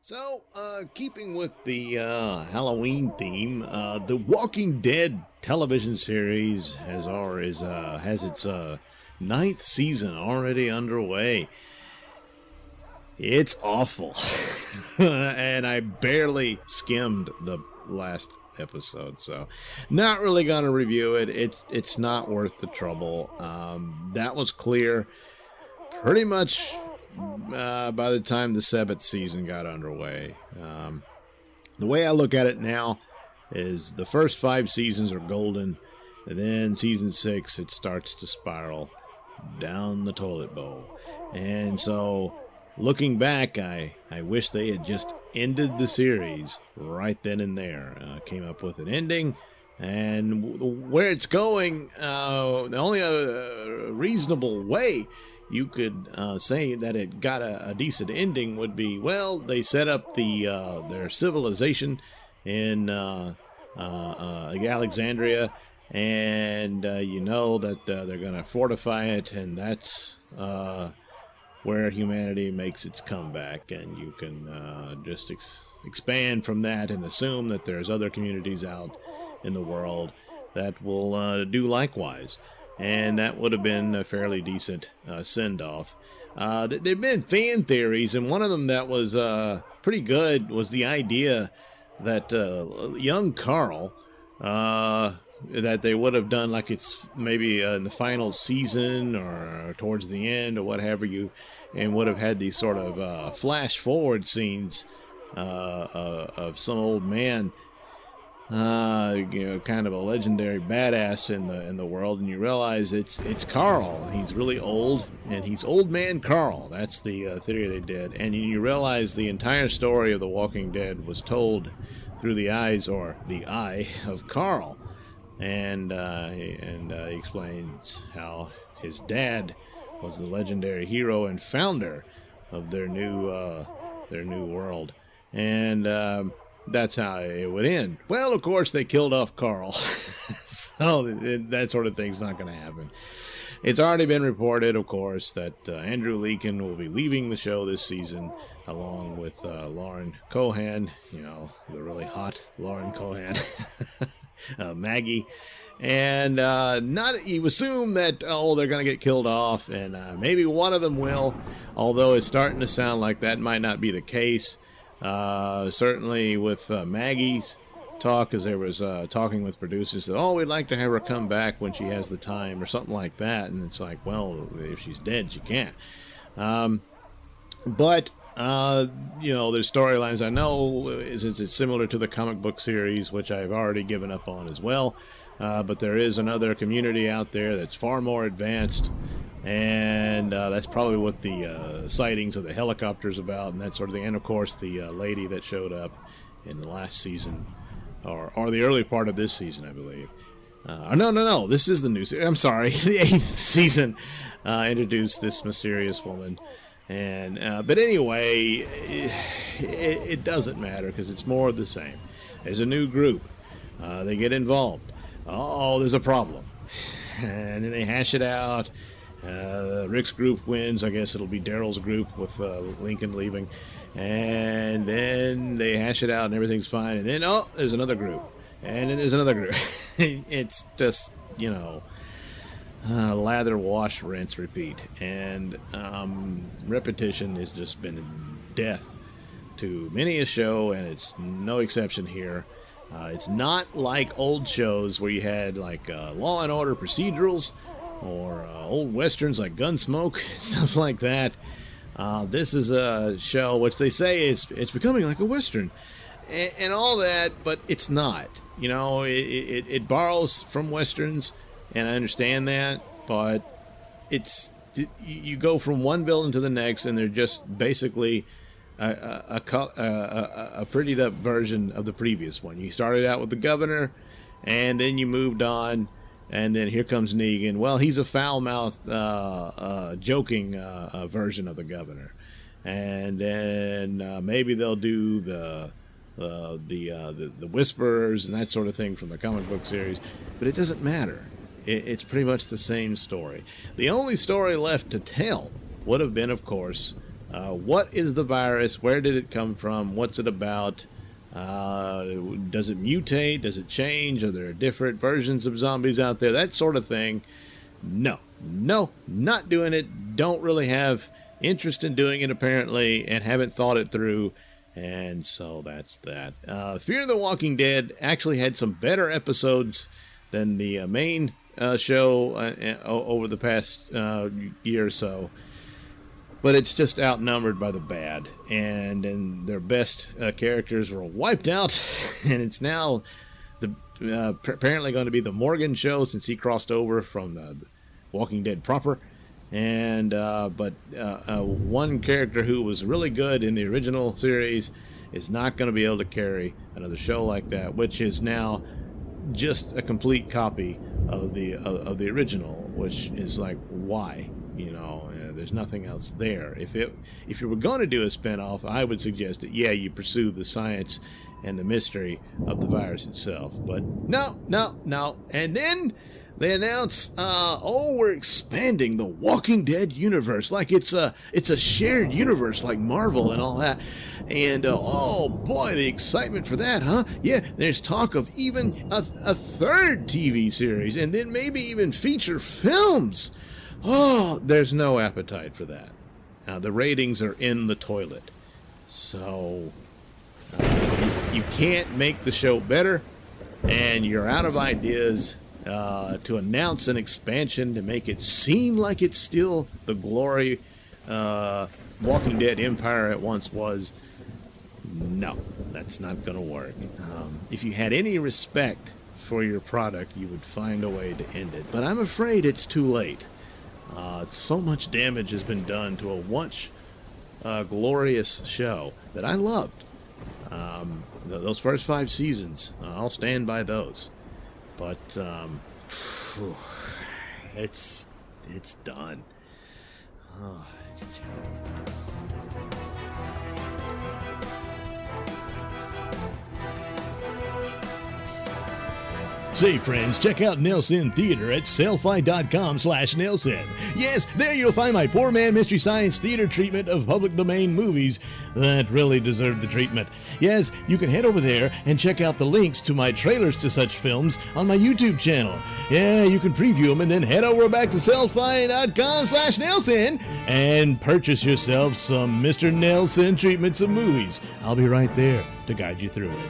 So, keeping with the Halloween theme, the Walking Dead television series has its ninth season already underway. It's awful, and I barely skimmed the last episode, so not really gonna review it. It's not worth the trouble. That was clear pretty much by the time the seventh season got underway. The way I look at it now is the first 5 seasons are golden, and then season 6 it starts to spiral down the toilet bowl. And so, looking back, I wish they had just ended the series right then and there. Came up with an ending, and where it's going, the only reasonable way you could say that it got a decent ending would be, well, they set up their civilization in Alexandria, and you know that they're going to fortify it, and that's where humanity makes its comeback, and you can just expand from that and assume that there's other communities out in the world that will do likewise. And that would have been a fairly decent send-off. There have been fan theories, and one of them that was pretty good was the idea that young Carl, that they would have done like it's maybe in the final season or towards the end or whatever and would have had these sort of flash-forward scenes of some old man, kind of a legendary badass in the world, and you realize it's Carl. He's really old, and he's old man Carl. That's the theory they did, and you realize the entire story of The Walking Dead was told through the eyes or the eye of Carl, and he explains how his dad was the legendary hero and founder of their new world, and that's how it would end. Well, of course, they killed off Carl, so that sort of thing's not going to happen. It's already been reported, of course, that Andrew Leakin will be leaving the show this season, along with Lauren Cohan, the really hot Lauren Cohan, Maggie, and you assume that they're going to get killed off, and maybe one of them will, although it's starting to sound like that might not be the case. Certainly with Maggie's talk, as there was talking with producers that, we'd like to have her come back when she has the time or something like that, and it's like, well, if she's dead, she can't. But there's storylines I know it's similar to the comic book series, which I've already given up on as well, but there is another community out there that's far more advanced, and that's probably what the sightings of the helicopters about and that sort of thing. And of course the lady that showed up in the last season, or the early part of this season, I believe. No, this is the new season. I'm sorry, the 8th season introduced this mysterious woman. And but anyway, it doesn't matter because it's more of the same. There's a new group. They get involved. There's a problem. And then they hash it out. Rick's group wins. I guess it'll be Daryl's group with Lincoln leaving, and then they hash it out and everything's fine, and then there's another group, and then there's another group. It's just lather, wash, rinse, repeat, and repetition has just been death to many a show, and it's no exception here. It's not like old shows where you had like Law and Order procedurals, or old westerns like Gunsmoke, stuff like that. This is a show which they say it's becoming like a western, and all that, but it's not. It borrows from westerns, and I understand that, but you go from one building to the next, and they're just basically a prettied up version of the previous one. You started out with the governor, and then you moved on. And then here comes Negan. Well, he's a foul-mouthed, joking version of the governor. And then maybe they'll do the Whisperers and that sort of thing from the comic book series. But it doesn't matter. It's pretty much the same story. The only story left to tell would have been, of course, What is the virus? Where did it come from? What's it about? Does it mutate? Does it change? Are there different versions of zombies out there? That sort of thing. No, not doing it. Don't really have interest in doing it, apparently, and haven't thought it through. And so that's that. Fear the Walking Dead actually had some better episodes than the main show over the past year or so. But it's just outnumbered by the bad. And their best characters were wiped out. And it's now apparently going to be the Morgan show, since he crossed over from Walking Dead proper. And but one character who was really good in the original series is not going to be able to carry another show like that, which is now just a complete copy of the original, which is like, why? There's nothing else there. If you were going to do a spinoff, I would suggest that you pursue the science and the mystery of the virus itself. But no. And then they announce, we're expanding the Walking Dead universe, like it's a shared universe like Marvel and all that. And oh boy, the excitement for that, huh? Yeah, there's talk of even a third TV series, and then maybe even feature films. Oh, there's no appetite for that. Now, the ratings are in the toilet. So, you can't make the show better, and you're out of ideas to announce an expansion to make it seem like it's still the glory Walking Dead empire it once was. No, that's not going to work. If you had any respect for your product, you would find a way to end it. But I'm afraid it's too late. So much damage has been done to a once glorious show that I loved. Those first 5 seasons, I'll stand by those. But it's done. Oh, it's terrible. Say, friends, check out Nailsin Theater at sellfy.com/Nailsin. Yes, there you'll find my poor man Mystery Science Theater treatment of public domain movies that really deserve the treatment. Yes, you can head over there and check out the links to my trailers to such films on my YouTube channel. Yeah, you can preview them and then head over back to sellfy.com/Nailsin and purchase yourself some Mr. Nailsin treatments of movies. I'll be right there to guide you through it.